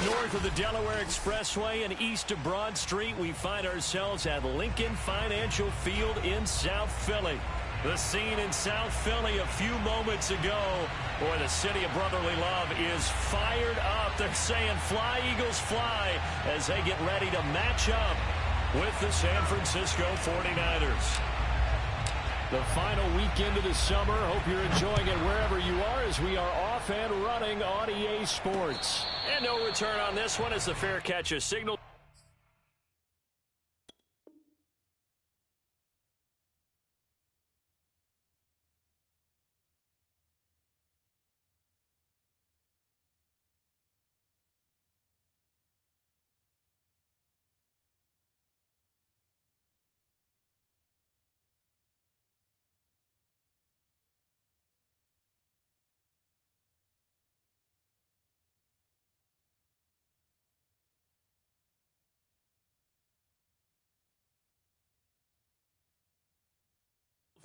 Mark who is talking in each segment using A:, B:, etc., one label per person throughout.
A: North of the Delaware Expressway and east of Broad Street, we find ourselves at Lincoln Financial Field in South Philly. The scene in South Philly a few moments ago, where the city of brotherly love is fired up. They're saying, "Fly, Eagles, fly," as they get ready to match up with the San Francisco 49ers. The final weekend of the summer. Hope you're enjoying it wherever you are, as we are off and running on EA Sports. And no return on this one as the fair catch is signaled.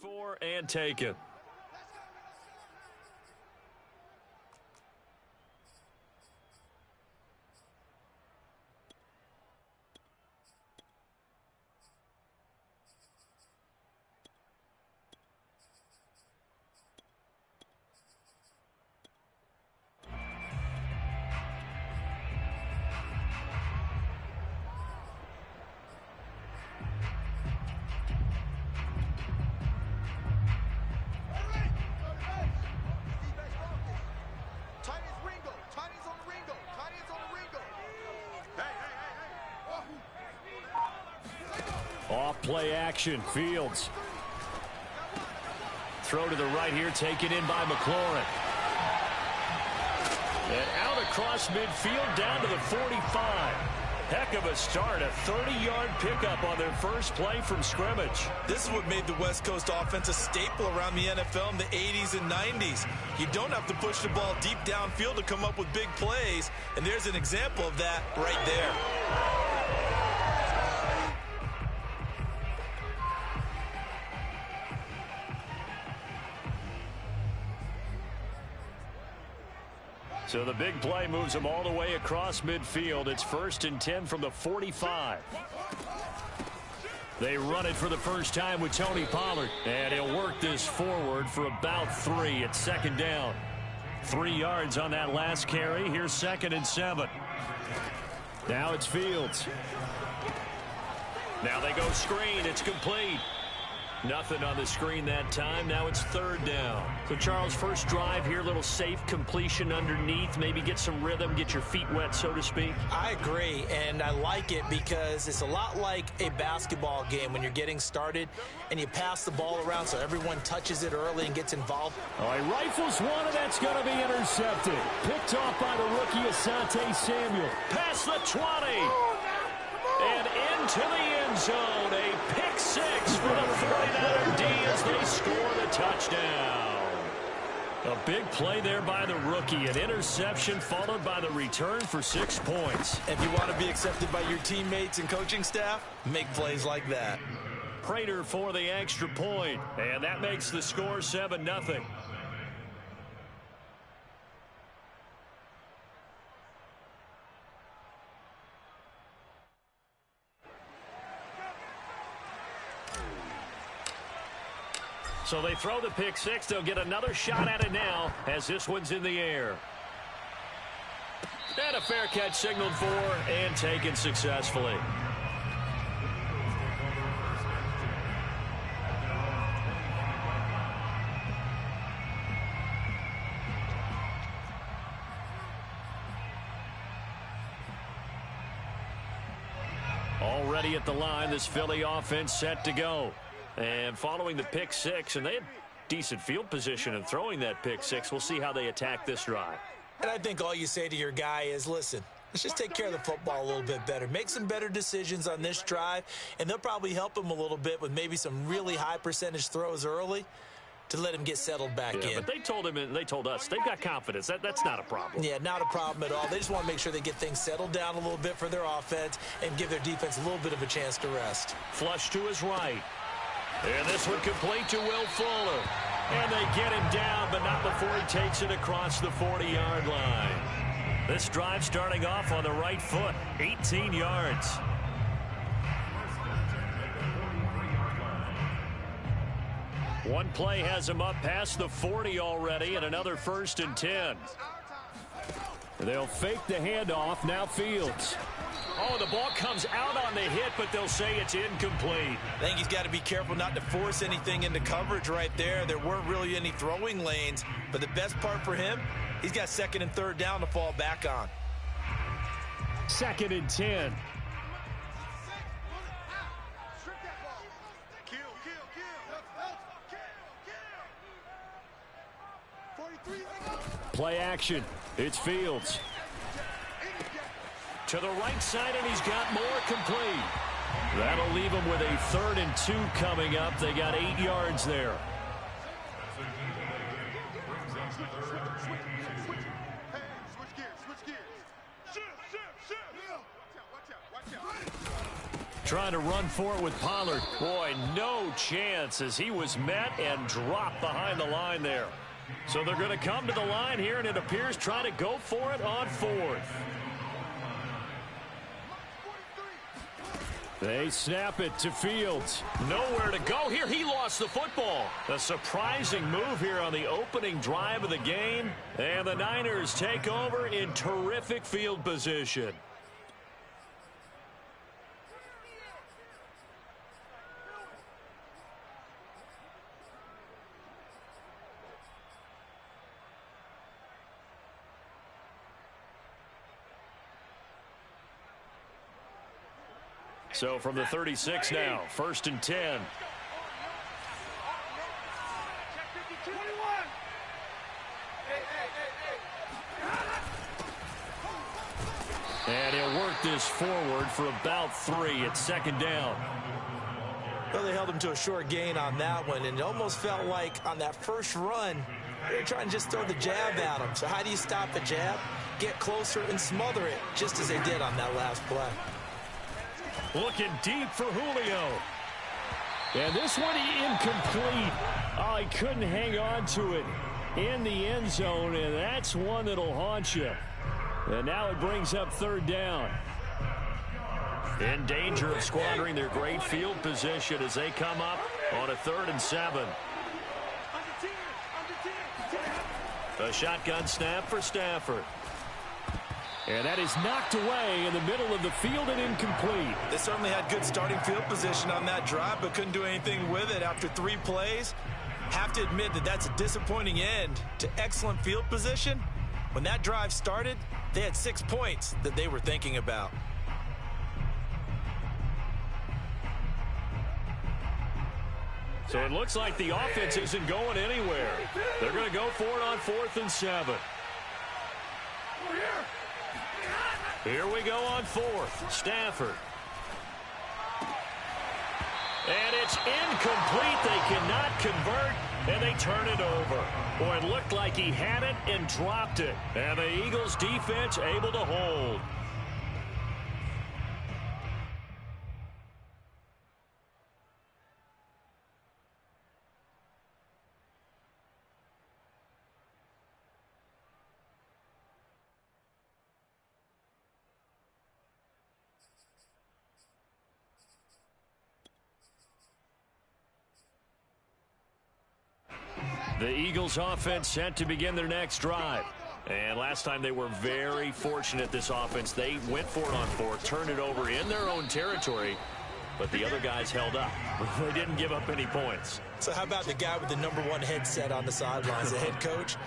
A: For and take it. Off play action, Fields. Throw to the right here, taken in by McLaurin. And out across midfield, down to the 45. Heck of a start, a 30-yard pickup on their first play from scrimmage.
B: This is what made the West Coast offense a staple around the NFL in the 80s and 90s. You don't have to push the ball deep downfield to come up with big plays, and there's an example of that right there.
A: So the big play moves them all the way across midfield. It's 1st and 10 from the 45. They run it for the first time with Tony Pollard. And he'll work this forward for about 3 at 2nd down. 3 yards on that last carry. Here's 2nd and 7. Now it's Fields. Now they go screen. It's complete. Nothing on the screen that time. Now it's 3rd down. So, Charles, first drive here, little safe completion underneath. Maybe get some rhythm, get your feet wet, so to speak.
B: I agree, and I like it because it's a lot like a basketball game when you're getting started and you pass the ball around so everyone touches it early and gets involved.
A: Oh, he rifles one, and that's going to be intercepted. Picked off by the rookie Asante Samuel. Past the 20. And into the end zone. A pick 6 for the 49er D as they score the touchdown. A big play there by the rookie. An interception followed by the return for 6 points.
B: If you want to be accepted by your teammates and coaching staff, make plays like that.
A: Prater for the extra point. And that makes the score 7-0. So they throw the pick 6. They'll get another shot at it now as this one's in the air. And a fair catch signaled for and taken successfully. Already at the line, this Philly offense set to go. And following the pick 6, and they had decent field position in throwing that pick 6. We'll see how they attack this drive.
B: And I think all you say to your guy is, listen, let's just take care of the football a little bit better. Make some better decisions on this drive, and they'll probably help him a little bit with maybe some really high percentage throws early to let him get settled back in.
A: But they told him, and they told us, they've got confidence. That's not a problem.
B: Yeah, not a problem at all. They just want to make sure they get things settled down a little bit for their offense and give their defense a little bit of a chance to rest.
A: Flush to his right. And this one complete to Will Fuller. And they get him down, but not before he takes it across the 40-yard line. This drive starting off on the right foot, 18 yards. One play has him up past the 40 already, and another 1st and 10. They'll fake the handoff. Now Fields. Oh, the ball comes out on the hit, but they'll say it's incomplete.
B: I think he's got to be careful not to force anything into coverage right there. There weren't really any throwing lanes, but the best part for him, he's got 2nd and 3rd down to fall back on.
A: 2nd and 10. Play action. It's Fields. To the right side, and he's got more complete. That'll leave him with a 3rd and 2 coming up. They got 8 yards there. Trying to run for it with Pollard. Boy, no chance as he was met and dropped behind the line there. So they're going to come to the line here, and it appears trying to go for it on 4th. They snap it to Fields. Nowhere to go here. He lost the football. A surprising move here on the opening drive of the game. And the Niners take over in terrific field position. So from the 36 now, 1st and 10. And he'll work this forward for about 3 at 2nd down.
B: Well, they held him to a short gain on that one, and it almost felt like on that first run, they were trying to just throw the jab at him. So how do you stop the jab? Get closer and smother it, just as they did on that last play.
A: Looking deep for Julio. And this one incomplete. Oh, he couldn't hang on to it in the end zone, and that's one that'll haunt you. And now it brings up 3rd down. In danger of squandering their great field position as they come up on a 3rd and 7. A shotgun snap for Stafford. And that is knocked away in the middle of the field and incomplete.
B: They certainly had good starting field position on that drive, but couldn't do anything with it after 3 plays. Have to admit that that's a disappointing end to excellent field position. When that drive started, they had 6 points that they were thinking about.
A: So it looks like the offense isn't going anywhere. They're going to go for it on 4th and 7. Here we go on 4th. Stafford. And it's incomplete. They cannot convert, and they turn it over. Boy, it looked like he had it and dropped it. And the Eagles defense able to hold. The Eagles offense set to begin their next drive. And last time they were very fortunate, this offense. They went for it on 4th, turned it over in their own territory, but the other guys held up. They didn't give up any points.
B: So how about the guy with the #1 headset on the sidelines, the head coach?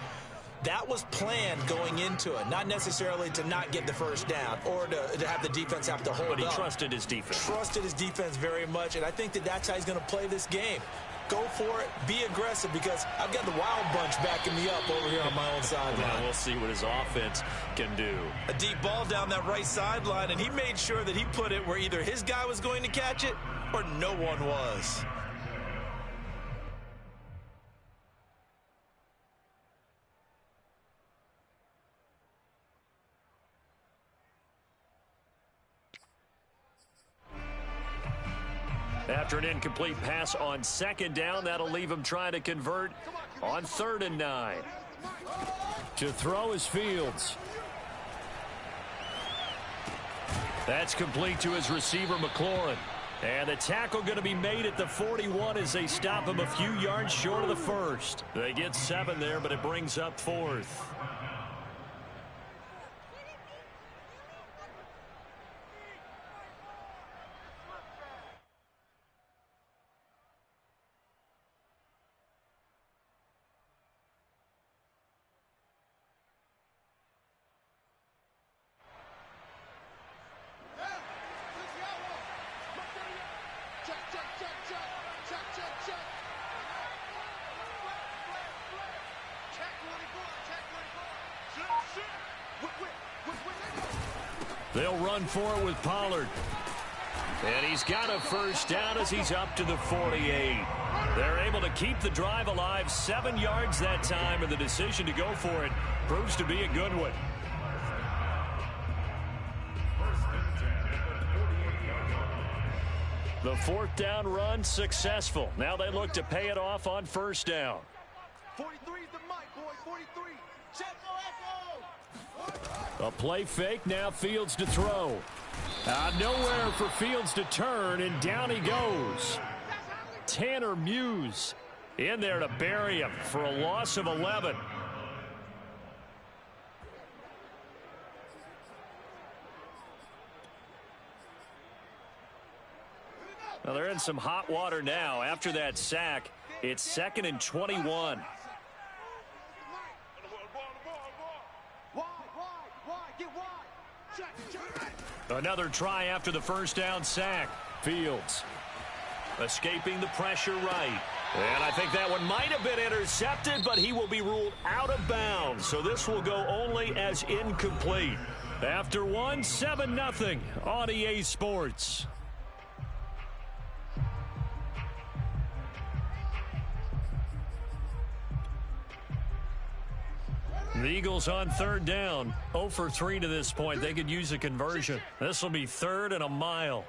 B: That was planned going into it, not necessarily to not get the 1st down or to have the defense have to hold up.
A: But he trusted his defense.
B: Trusted his defense very much, and I think that that's how he's going to play this game. Go for it, be aggressive, because I've got the wild bunch backing me up over here on my own sideline.
A: Well, we'll see what his offense can do.
B: A deep ball down that right sideline, and he made sure that he put it where either his guy was going to catch it or no one was.
A: After an incomplete pass on 2nd down, that'll leave him trying to convert on 3rd and 9. To throw is Fields. That's complete to his receiver, McLaurin. And the tackle going to be made at the 41 as they stop him a few yards short of the first. They get 7 there, but it brings up 4th. They'll run for it with Pollard. And he's got a first down as he's up to the 48. They're able to keep the drive alive, 7 yards that time, and the decision to go for it proves to be a good one. The 4th down run successful. Now they look to pay it off on first down.
C: 43 is the mic, boy. 43. Check.
A: A play fake, now Fields to throw. Nowhere for Fields to turn, and down he goes. Tanner Muse in there to bury him for a loss of 11. Now they're in some hot water now. After that sack, it's 2nd and 21. Another try after the first down sack. Fields escaping the pressure right. And I think that one might have been intercepted, but he will be ruled out of bounds. So this will go only as incomplete. After 7-0 on EA Sports. The Eagles on 3rd down, 0 for 3 to this point. They could use a conversion. This will be 3rd and a mile.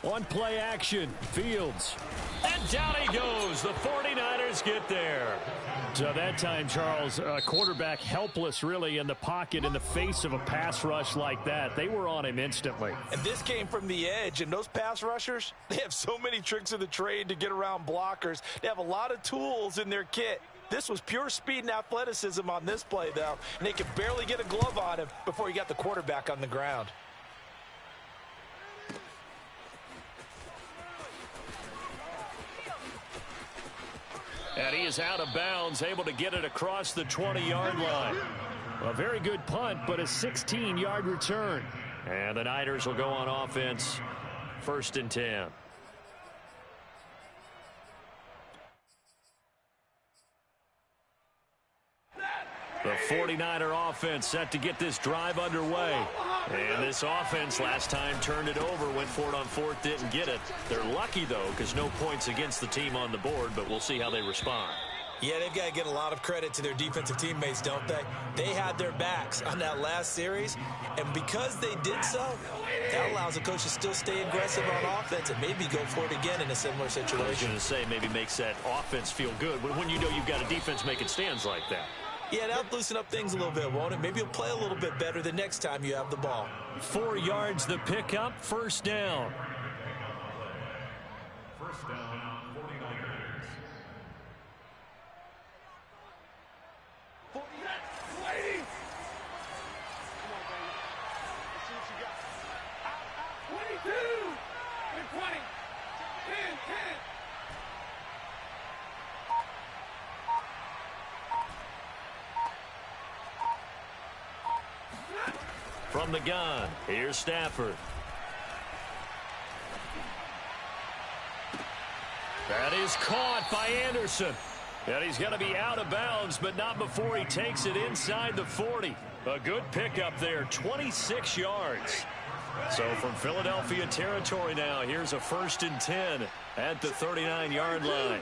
A: One play action, Fields. And down he goes. The 49ers get there. So that time, Charles, quarterback helpless really in the pocket in the face of a pass rush like that. They were on him instantly.
B: And this came from the edge, and those pass rushers, they have so many tricks of the trade to get around blockers. They have a lot of tools in their kit. This was pure speed and athleticism on this play, though, and they could barely get a glove on him before he got the quarterback on the ground.
A: And he is out of bounds, able to get it across the 20-yard line. A very good punt, but a 16-yard return. And the Niners will go on offense, 1st and 10. The 49er offense set to get this drive underway. And this offense last time turned it over, went for it on 4th, didn't get it. They're lucky, though, because no points against the team on the board, but we'll see how they respond.
B: Yeah, they've got to get a lot of credit to their defensive teammates, don't they? They had their backs on that last series, and because they did so, that allows the coach to still stay aggressive on offense and maybe go for it again in a similar situation.
A: I was going to say maybe makes that offense feel good when you know you've got a defense making stands like that.
B: Yeah, that'll loosen up things a little bit, won't it? Maybe you'll play a little bit better the next time you have the ball.
A: 4 yards the pickup, 1st down.
D: First down, 49ers.
C: 40. Waiting. Come on, baby. Let's see what you got. Out. 22. And 20. 10.
A: From the gun, here's Stafford. That is caught by Anderson. And he's going to be out of bounds, but not before he takes it inside the 40. A good pickup there, 26 yards. So from Philadelphia territory now, here's a 1st and 10 at the 39-yard line.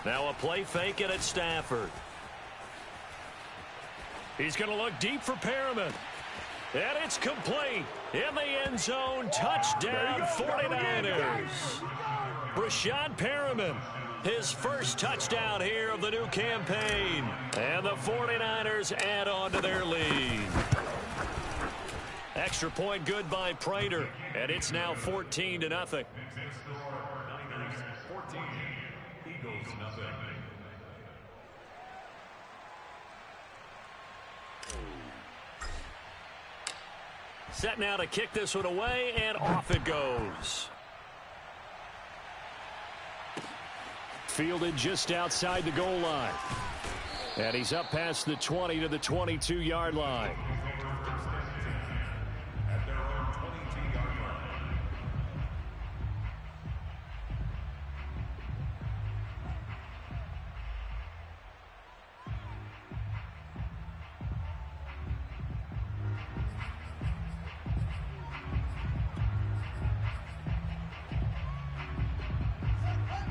A: Now a play fake it at Stafford. He's going to look deep for Perriman. And it's complete. In the end zone, touchdown 49ers. Rashad Perriman, his first touchdown here of the new campaign. And the 49ers add on to their lead. Extra point good by Prater, and it's now 14-0.
D: Niners 14, Eagles nothing.
A: Set now to kick this one away, and off it goes. Fielded just outside the goal line. And he's up past the 20 to the 22-yard line.
D: At their own 22-yard line.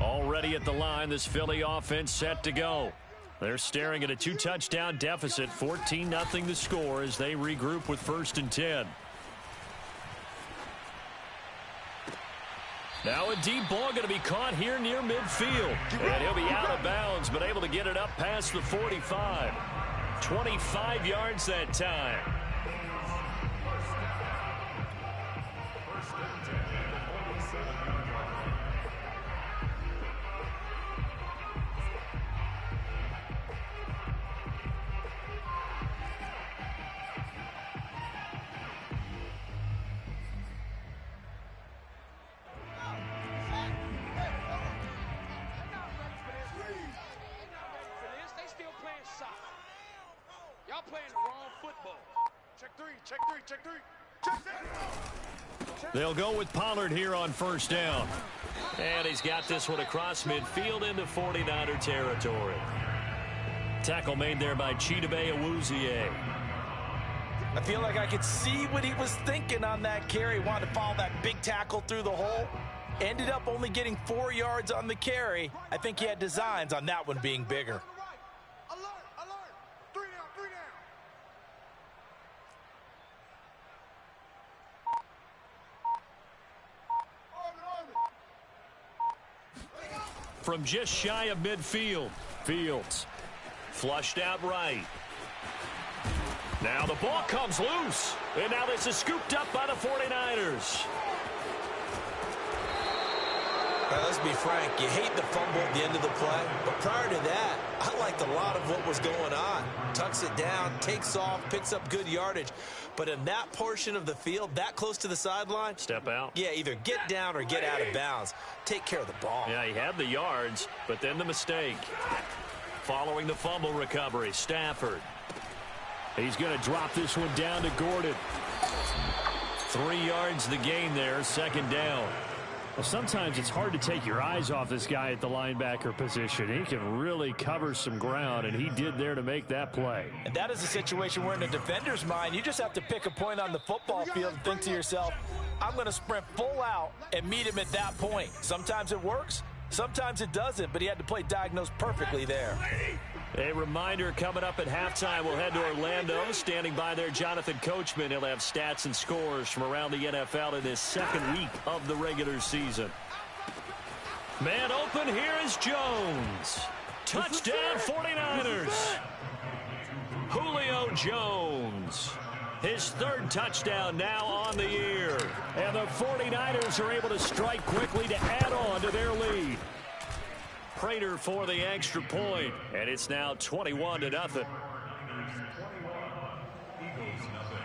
A: Already at the line, this Philly offense set to go. They're staring at a 2-touchdown deficit, 14-0 the score as they regroup with 1st and 10. Now a deep ball going to be caught here near midfield. And he'll be out of bounds, but able to get it up past the 45. 25 yards that time.
C: Y'all playing the wrong football. Check three, check three, check three. Check.
A: They'll go with Pollard here on 1st down. And he's got this one across midfield into 49er territory. Tackle made there by Chidobe Awuzie.
B: I feel like I could see what he was thinking on that carry. Wanted to follow that big tackle through the hole. Ended up only getting 4 yards on the carry. I think he had designs on that one being bigger.
A: From just shy of midfield, Fields flushed out right. Now the ball comes loose, and now this is scooped up by the 49ers.
B: Now, let's be frank, you hate the fumble at the end of the play, but prior to that, I liked a lot of what was going on. Tucks it down, takes off, picks up good yardage. But in that portion of the field, that close to the sideline,
A: Step out.
B: yeah, either get down or get out of bounds. Take care of the ball.
A: Yeah, he had the yards, but then the mistake. Following the fumble recovery, Stafford. He's going to drop this one down to Gordon. 3 yards the gain there, 2nd down.
E: Well, sometimes it's hard to take your eyes off this guy at the linebacker position. He can really cover some ground, and he did there to make that play.
B: And that is a situation where in a defender's mind, you just have to pick a point on the football field and think to yourself, I'm going to sprint full out and meet him at that point. Sometimes it works, sometimes it doesn't, but he had to play diagnosed perfectly there.
A: A reminder coming up at halftime, we'll head to Orlando. Standing by there, Jonathan Coachman. He'll have stats and scores from around the NFL in this 2nd week of the regular season. Man open, here is Jones. Touchdown 49ers. Julio Jones. His 3rd touchdown now on the year. And the 49ers are able to strike quickly to add on to their lead. Prater for the extra point, and it's now 21-0.
D: Eagles nothing.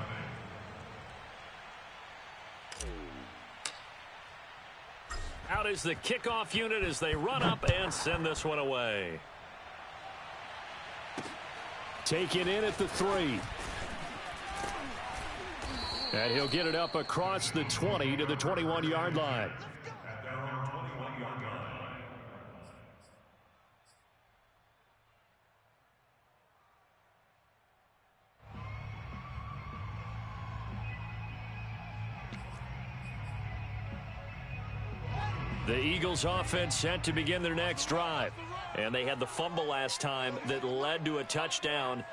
A: Out is the kickoff unit as they run up and send this one away.
E: Taken in at the 3. And he'll get it up across the 20 to the 21-yard line.
D: At their own 21-yard line.
A: The Eagles offense set to begin their next drive. And they had the fumble last time that led to a touchdown.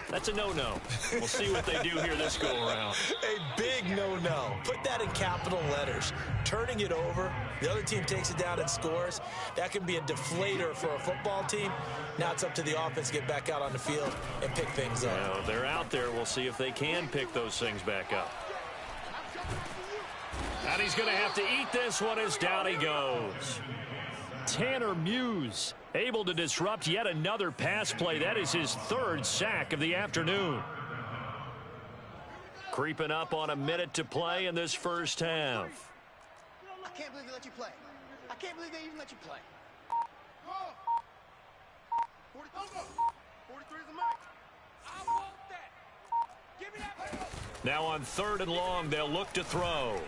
A: That's a no-no. We'll see what they do here this go-around.
B: A big no-no. Put Put that in capital letters. Turning it over, the other team takes it down and scores. That can be a deflator for a football team. Now it's up to the offense to get back out on the field and pick things up.
A: Well, they're out there. We'll see if they can pick those things back up. And he's going to have to eat this one as down he goes. Tanner Muse able to disrupt yet another pass play. That is his third sack of the afternoon. Creeping up on a minute to play in this first half.
F: I can't believe they let you play. I can't believe they even let you play.
C: 43 is the mic. I want that. Give me that.
A: Now on 3rd and long, they'll look to throw.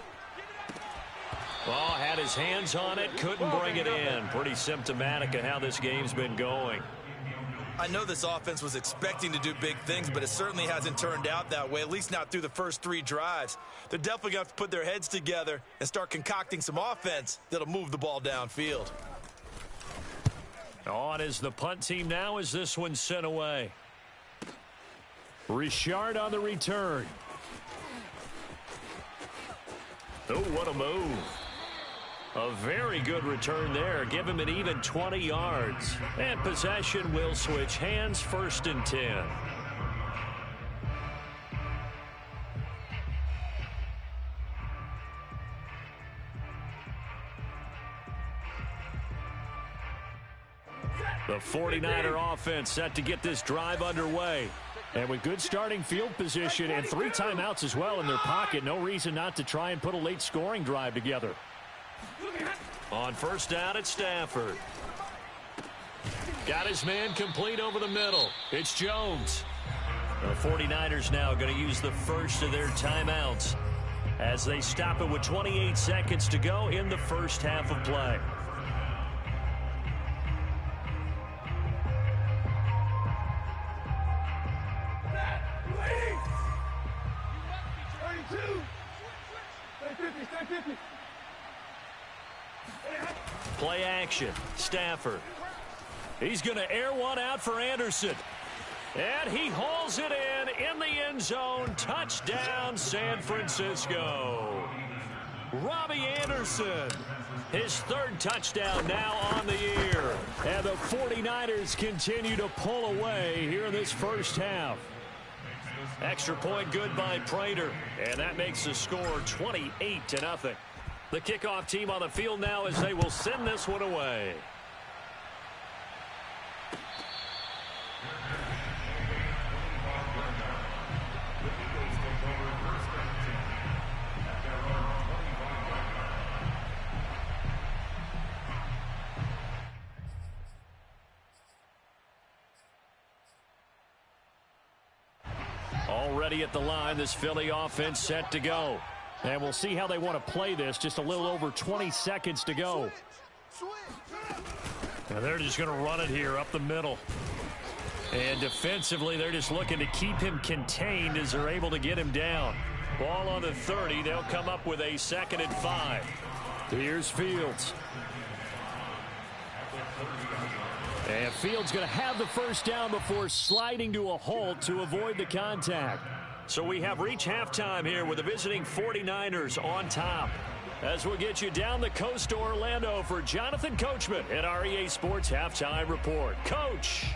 A: Oh, had his hands on it, couldn't bring it in. Pretty symptomatic of how this game's been going.
B: I know this offense was expecting to do big things, but it certainly hasn't turned out that way, at least not through the first 3 drives. They're definitely going to have to put their heads together and start concocting some offense that'll move the ball downfield.
A: On is the punt team now as this one's sent away. Richard on the return. Oh, what a move. A very good return there. Give him an even 20 yards. And possession will switch hands, 1st and 10. The 49er offense set to get this drive underway. And with good starting field position and 3 timeouts as well in their pocket, no reason not to try and put a late scoring drive together. On 1st down, it's Stafford. Got his man complete over the middle. It's Jones. The 49ers now going to use the first of their timeouts as they stop it with 28 seconds to go in the first half of play. Play action. Stafford. He's going to air one out for Anderson. And he hauls it in the end zone. Touchdown, San Francisco. Robbie Anderson. His 3rd touchdown now on the year. And the 49ers continue to pull away here in this first half. Extra point good by Prater. And that makes the score 28-0. The kickoff team on the field now as they will send this one away. Already at the line, this Philly offense set to go. And we'll see how they want to play this. Just a little over 20 seconds to go. And they're just going to run it here up the middle. And defensively, they're just looking to keep him contained as they're able to get him down. Ball on the 30. They'll come up with a 2nd and 5. Here's Fields. And Fields going to have the first down before sliding to a halt to avoid the contact. So we have reached halftime here with the visiting 49ers on top. As we'll get you down the coast to Orlando for Jonathan Coachman at our EA Sports Halftime Report. Coach.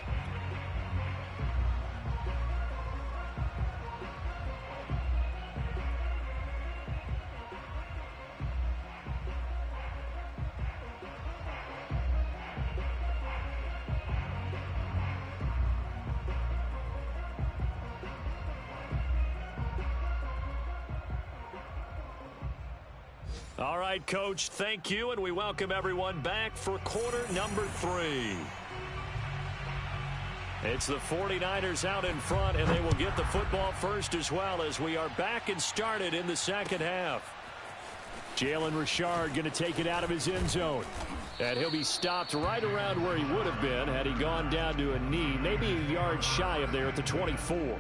A: All right, Coach, thank you, and we welcome everyone back for quarter number 3. It's the 49ers out in front, and they will get the football first as well as we are back and started in the second half. Jalen Richard going to take it out of his end zone. And he'll be stopped right around where he would have been had he gone down to a knee, maybe a yard shy of there at the 24.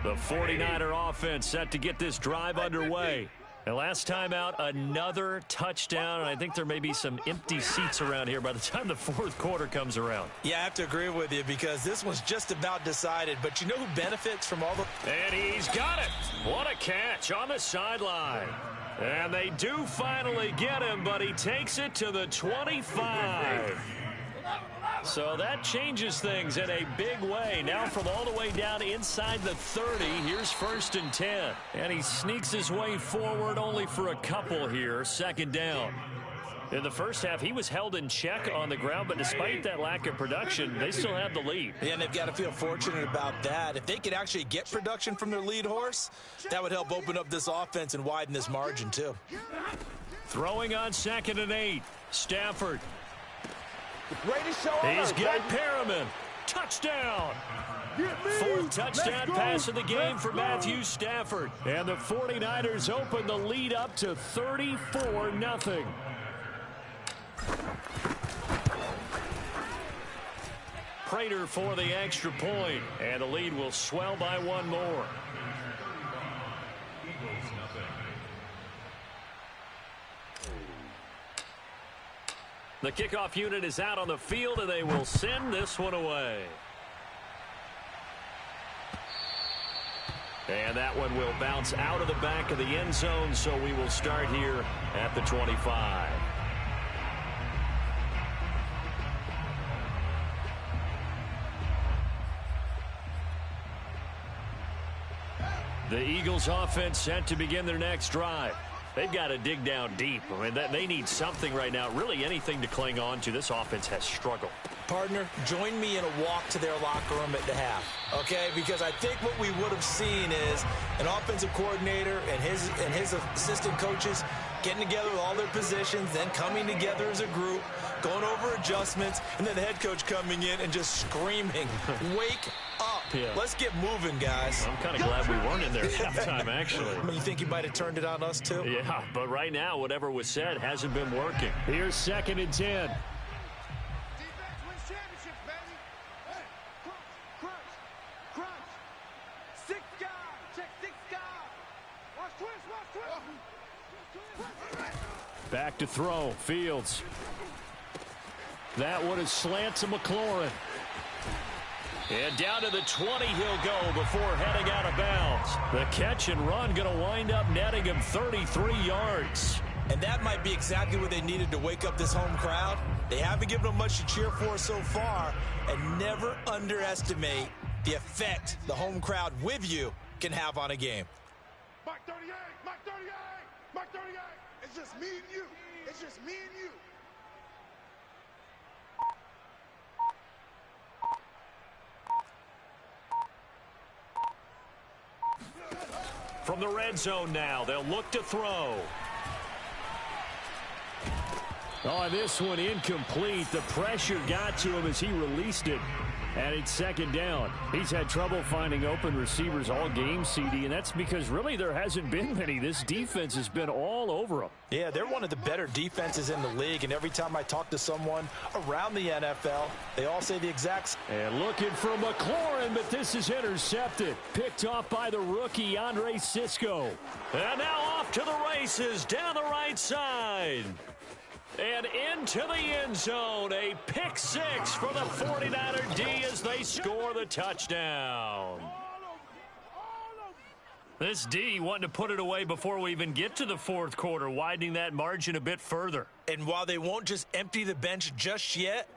A: The 49er offense set to get this drive underway. And last time out, another touchdown, and I think there may be some empty seats around here by the time the fourth quarter comes around.
B: Yeah, I have to agree with you because this one's just about decided. But you know who benefits from all the...
A: And he's got it. What a catch on the sideline. And they do finally get him, but he takes it to the 25. So that changes things in a big way. Now from all the way down inside the 30, here's 1st and 10. And he sneaks his way forward only for a couple here, 2nd down. In the first half, he was held in check on the ground, but despite that lack of production, they still have the lead.
B: Yeah, and they've got to feel fortunate about that. If they could actually get production from their lead horse, that would help open up this offense and widen this margin, too.
A: Throwing on 2nd and 8. Stafford.
C: He's
A: got Perriman. Touchdown. 4th touchdown pass of the game for Matthew Stafford. And the 49ers open the lead up to 34-0. Prater for the extra point, and the lead will swell by one more. The kickoff unit is out on the field, and they will send this one away. And that one will bounce out of the back of the end zone, so we will start here at the 25. The Eagles offense set to begin their next drive. They've got to dig down deep. I mean, they need something right now, really anything to cling on to. This offense has struggled.
B: Partner, join me in a walk to their locker room at the half, okay? Because I think what we would have seen is an offensive coordinator and his assistant coaches getting together with all their positions, then coming together as a group, going over adjustments, and then the head coach coming in and just screaming, wake up. Yeah. Let's get moving, guys.
A: I'm kind of glad we weren't in there at halftime, actually.
B: I mean, you think he might have turned it on us, too?
A: Yeah, but right now, whatever was said hasn't been working. Here's 2nd and 10.
C: Defense wins championships, baby. Hey, crunch. 6 guys. Check 6 guys. Watch twist.
E: Back to throw. Fields. That one is slant to McLaurin.
A: And down to the 20 he'll go before heading out of bounds. The catch and run going to wind up netting him 33 yards.
B: And that might be exactly what they needed to wake up this home crowd. They haven't given them much to cheer for so far. And never underestimate the effect the home crowd with you can have on a game.
C: Mike 38. It's just me and you.
A: From the red zone now, they'll look to throw.
E: Oh, this one incomplete. The pressure got to him as he released it. And it's 2nd down. He's had trouble finding open receivers all game, CD, and that's because really there hasn't been many. This defense has been all over him.
B: Yeah, they're one of the better defenses in the league, and every time I talk to someone around the NFL, they all say the exact same.
E: And looking for McLaurin, but this is intercepted. Picked off by the rookie, Andre Sisco.
A: And now off to the races down the right side. And into the end zone, a pick 6 for the 49er D as they score the touchdown. This D wanting to put it away before we even get to the fourth quarter, widening that margin a bit further.
B: And while they won't just empty the bench just yet,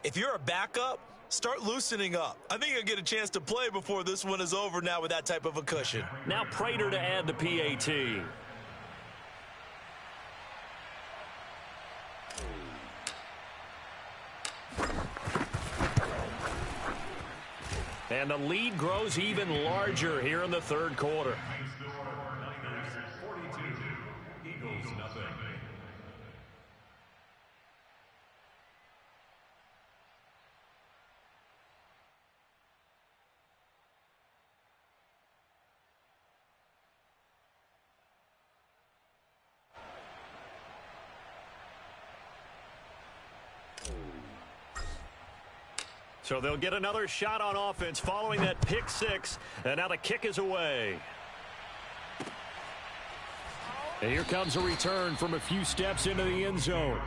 B: if you're a backup, start loosening up. I think you'll get a chance to play before this one is over now with that type of a cushion.
A: Now Prater to add the PAT. And the lead grows even larger here in the third quarter. So they'll get another shot on offense following that pick 6, and now the kick is away.
E: And here comes a return from a few steps into the end zone.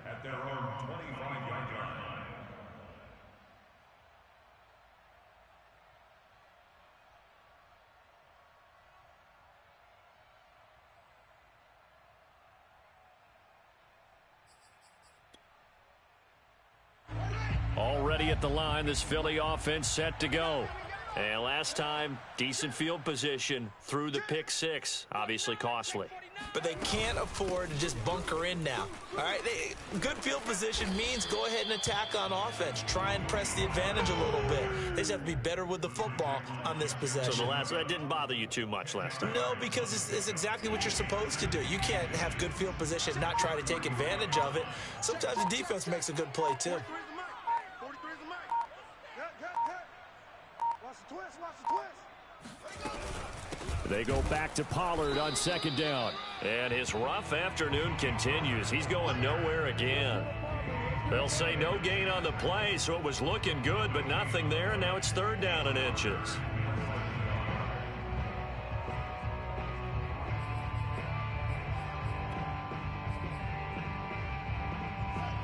D: At their own 25-yard line.
A: Already at the line, this Philly offense set to go. And last time, decent field position through the pick six. Obviously costly.
B: But they can't afford to just bunker in now. All right, good field position means go ahead and attack on offense. Try and press the advantage a little bit. They just have to be better with the football on this possession.
A: So that didn't bother you too much last time?
B: No, because it's exactly what you're supposed to do. You can't have good field position, not try to take advantage of it. Sometimes the defense makes a good play, too.
E: They go back to Pollard on second down.
A: And his rough afternoon continues. He's going nowhere again. They'll say no gain on the play, so it was looking good, but nothing there, and now it's third down and inches.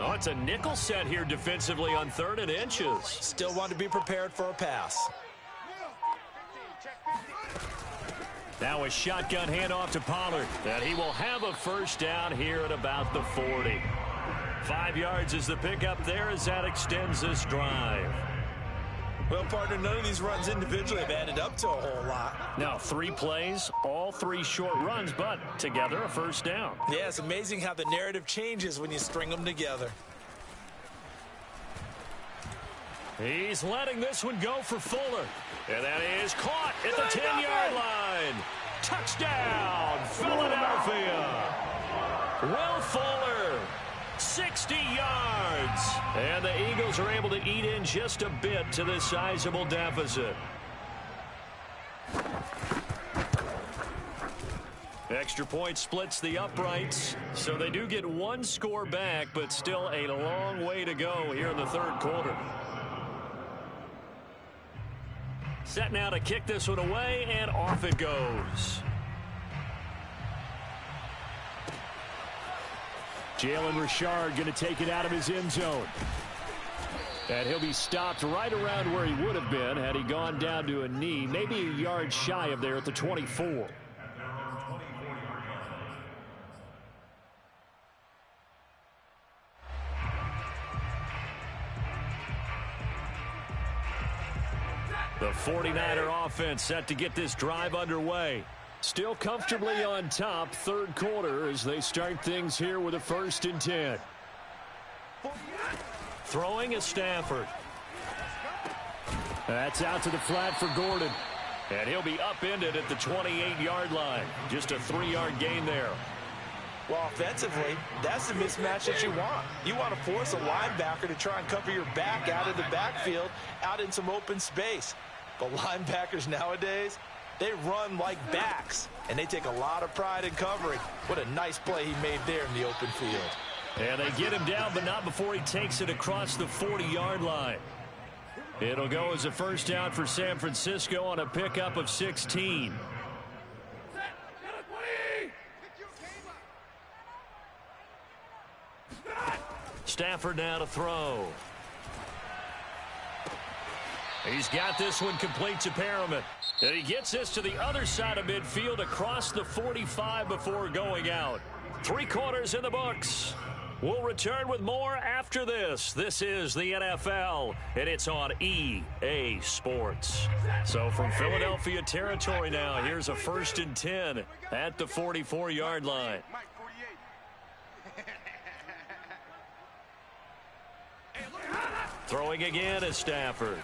A: Oh, it's a nickel set here defensively on third and inches.
B: Still want to be prepared for a pass.
E: Now a shotgun handoff to Pollard.
A: And he will have a first down here at about the 40. 5 yards is the pickup there as that extends this drive.
B: Well, partner, none of these runs individually have added up to a whole lot.
E: Now 3 plays, all 3 short runs, but together a first down.
B: Yeah, it's amazing how the narrative changes when you string them together.
A: He's letting this one go for Fuller. And that is caught at the 10-yard line. Touchdown, Philadelphia. Will Fuller, 60 yards. And the Eagles are able to eat in just a bit to this sizable deficit. Extra point splits the uprights, so they do get 1 score back, but still a long way to go here in the third quarter. Set now to kick this one away, and off it goes.
E: Jalen Richard going to take it out of his end zone. And he'll be stopped right around where he would have been had he gone down to a knee, maybe a yard shy of there at the 24.
A: The 49er offense set to get this drive underway.
E: Still comfortably on top, third quarter, as they start things here with a 1st and 10.
A: Throwing is Stafford.
E: That's out to the flat for Gordon.
A: And he'll be upended at the 28-yard line. Just a 3-yard gain there.
B: Well, offensively, that's the mismatch that you want. You want to force a linebacker to try and cover your back out of the backfield, out in some open space. But linebackers nowadays, they run like backs, and they take a lot of pride in covering. What a nice play he made there in the open field.
A: And they get him down, but not before he takes it across the 40-yard line. It'll go as a first down for San Francisco on a pickup of 16. Stafford now to throw. He's got this one complete to Perriman. And he gets this to the other side of midfield across the 45 before going out. 3 quarters in the books. We'll return with more after this. This is the NFL, and it's on EA Sports. So from Philadelphia territory now, here's a 1st and 10 at the 44-yard line. Throwing again is Stafford.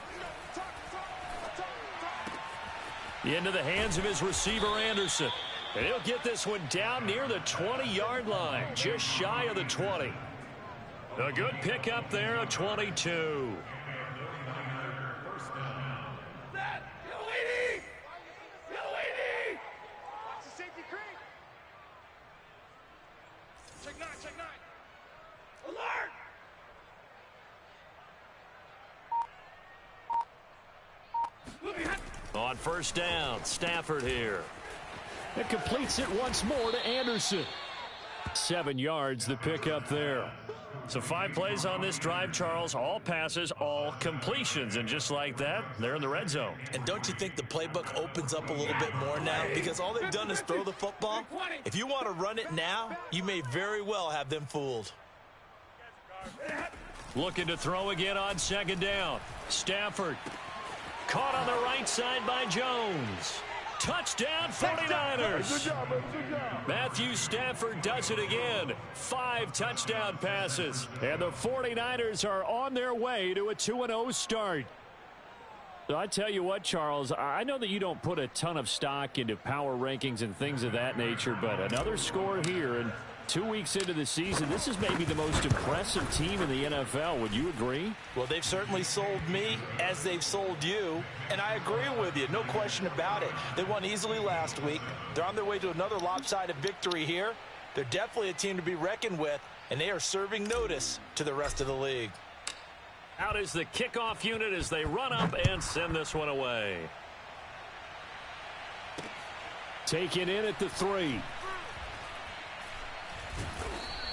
A: Into the hands of his receiver, Anderson. And he'll get this one down near the 20-yard line, just shy of the 20. A good pickup there, a 22. On first down, Stafford here.
E: It completes it once more to Anderson. 7 yards, the pickup there.
A: So 5 plays on this drive, Charles. All passes, all completions. And just like that, they're in the red zone.
B: And don't you think the playbook opens up a little bit more now? Because all they've done is throw the football. If you want to run it now, you may very well have them fooled.
A: Looking to throw again on 2nd down. Stafford caught on the right side by Jones. Touchdown, 49ers.
C: Good job, baby. Good job.
A: Matthew Stafford does it again. 5 touchdown passes.
E: And the 49ers are on their way to a 2-0 start. So I tell you what, Charles, I know that you don't put a ton of stock into power rankings and things of that nature, but another score here, and 2 weeks into the season, this is maybe the most impressive team in the NFL. Would you agree?
B: Well, they've certainly sold me as they've sold you, and I agree with you. No question about it. They won easily last week. They're on their way to another lopsided victory here. They're definitely a team to be reckoned with, and they are serving notice to the rest of the league.
A: Out is the kickoff unit as they run up and send this one away.
E: Taken in at the 3.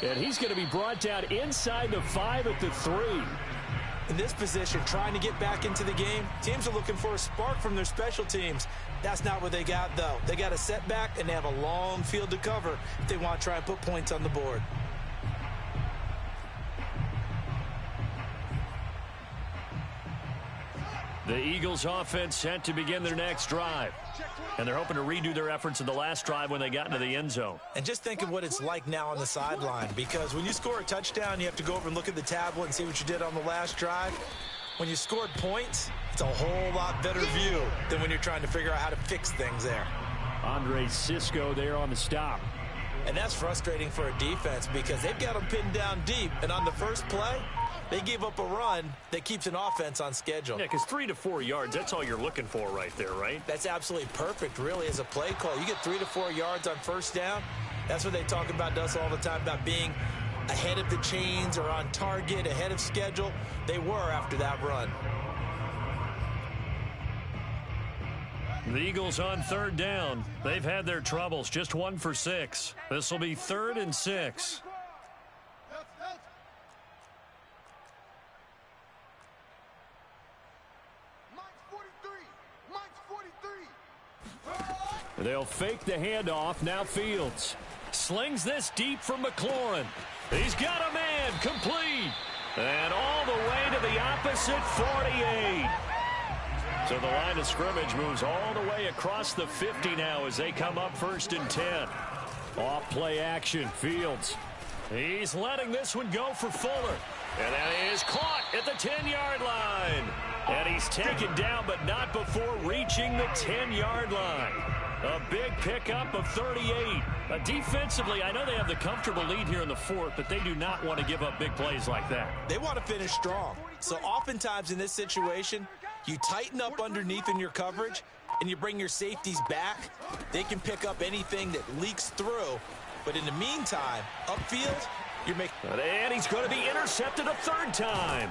E: And he's going to be brought down inside the 5 at the 3.
B: In this position, trying to get back into the game, teams are looking for a spark from their special teams. That's not what they got, though. They got a setback, and they have a long field to cover if they want to try and put points on the board.
A: The Eagles offense set to begin their next drive. And they're hoping to redo their efforts in the last drive when they got into the end zone.
B: And just think of what it's like now on the sideline, because when you score a touchdown, you have to go over and look at the tablet and see what you did on the last drive. When you scored points, it's a whole lot better view than when you're trying to figure out how to fix things there.
E: Andre Cisco there on the stop.
B: And that's frustrating for a defense because they've got them pinned down deep, and on the first play, they give up a run that keeps an offense on schedule.
A: Yeah, because 3 to 4 yards, that's all you're looking for right there, right?
B: That's absolutely perfect, really, as a play call. You get 3 to 4 yards on first down. That's what they talk about us all the time, about being ahead of the chains or on target, ahead of schedule. They were after that run.
A: The Eagles on 3rd down. They've had their troubles, just 1 for 6. This will be 3rd and 6.
E: They'll fake the handoff. Now Fields
A: Slings this deep from McLaurin. He's got a man, complete. And all the way to the opposite 48. So the line of scrimmage moves all the way across the 50 now as they come up 1st and 10.
E: Off play action. Fields.
A: He's letting this one go for Fuller. And that is caught at the 10-yard line. And he's taken down, but not before reaching the 10-yard line. A big pickup of 38. Defensively, I know they have the comfortable lead here in the 4th, but they do not want to give up big plays like that.
B: They want to finish strong. So oftentimes in this situation, you tighten up underneath in your coverage, and you bring your safeties back. They can pick up anything that leaks through. But in the meantime, upfield, you're making...
A: And he's going to be intercepted a 3rd time.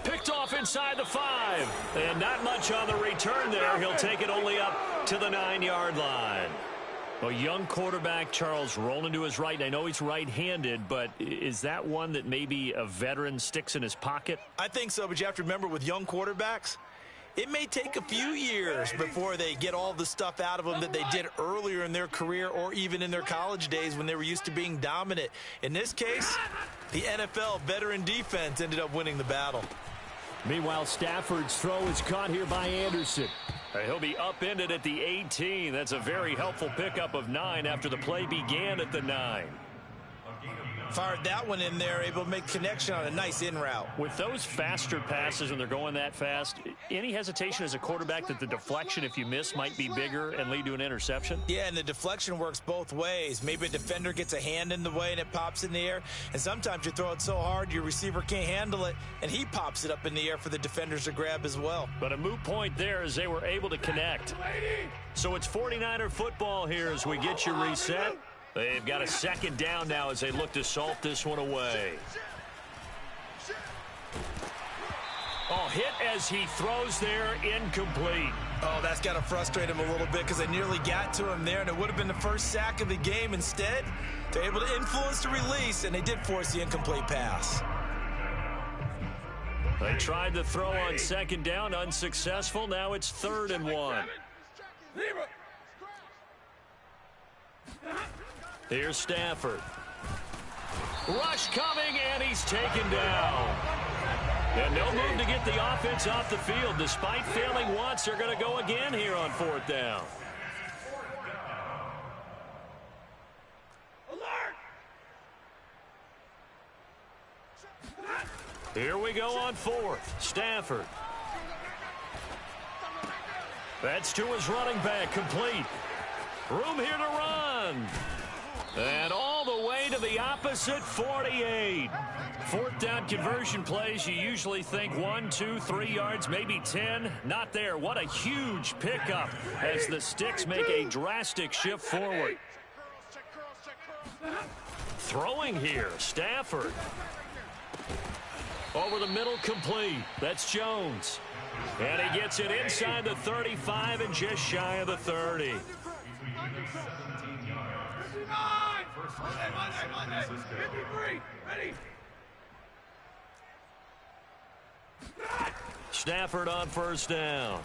A: Picked off inside the 5. And not much on the return there. He'll take it only up to the 9-yard line. A young quarterback, Charles, rolling to his right. I know he's right-handed, but is that one that maybe a veteran sticks in his pocket?
B: I think so, but you have to remember with young quarterbacks, it may take a few years before they get all the stuff out of them that they did earlier in their career or even in their college days when they were used to being dominant. In this case, the NFL veteran defense ended up winning the battle.
E: Meanwhile, Stafford's throw is caught here by Anderson.
A: He'll be upended at the 18. That's a very helpful pickup of 9 after the play began at the 9.
B: Fired that one in there, able to make connection on a nice in route.
A: With those faster passes when they're going that fast, any hesitation as a quarterback that the deflection, if you miss, might be bigger and lead to an interception?
B: Yeah, and the deflection works both ways. Maybe a defender gets a hand in the way and it pops in the air, and sometimes you throw it so hard your receiver can't handle it, and he pops it up in the air for the defenders to grab as well.
A: But a moot point there as they were able to connect. So it's 49er football here as we get you reset. They've got a 2nd down now as they look to salt this one away. Oh, hit as he throws there, incomplete.
B: Oh, that's got to frustrate him a little bit because they nearly got to him there, and it would have been the first sack of the game. Instead, they're able to influence the release, and they did force the incomplete pass.
A: They tried to throw on second down, unsuccessful. Now it's 3rd and 1. Here's Stafford. Rush coming, and he's taken down. And no move to get the offense off the field. Despite failing once, they're going to go again here on 4th down. Here we go on 4th. Stafford. That's to his running back, complete. Room here to run. And all the way to the opposite 48. 4th down conversion plays, you usually think 1, 2, 3 yards, maybe 10. Not there. What a huge pickup as the Sticks make a drastic shift forward. Throwing here, Stafford. Over the middle, complete. That's Jones. And he gets it inside the 35 and just shy of the 30. Stafford on 1st down.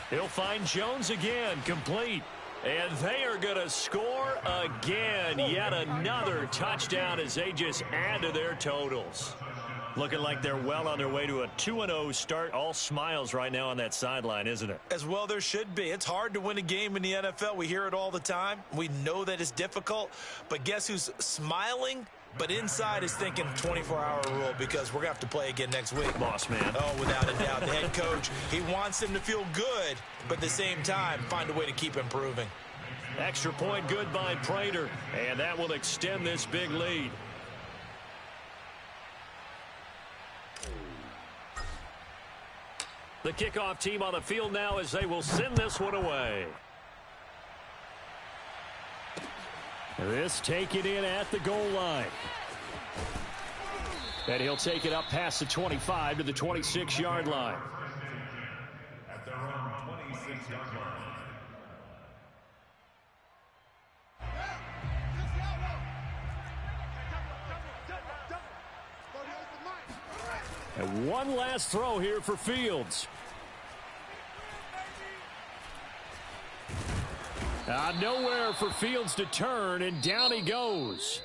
A: He'll find Jones again, complete. And they are going to score again. Yet another touchdown as they just add to their totals. Looking like they're well on their way to a 2-0 start. All smiles right now on that sideline, isn't it?
B: As well there should be. It's hard to win a game in the NFL. We hear it all the time. We know that it's difficult. But guess who's smiling? But inside is thinking 24-hour rule because we're going to have to play again next week.
A: Boss man.
B: Oh, without a doubt. The head coach, he wants them to feel good, but at the same time, find a way to keep improving.
A: Extra point good by Prater, and that will extend this big lead. The kickoff team on the field now as they will send this one away. This taken in at the goal line. And he'll take it up past the 25 to the 26-yard line.
D: At their own 26-yard line.
A: And one last throw here for Fields. Nowhere for Fields to turn, and down he goes.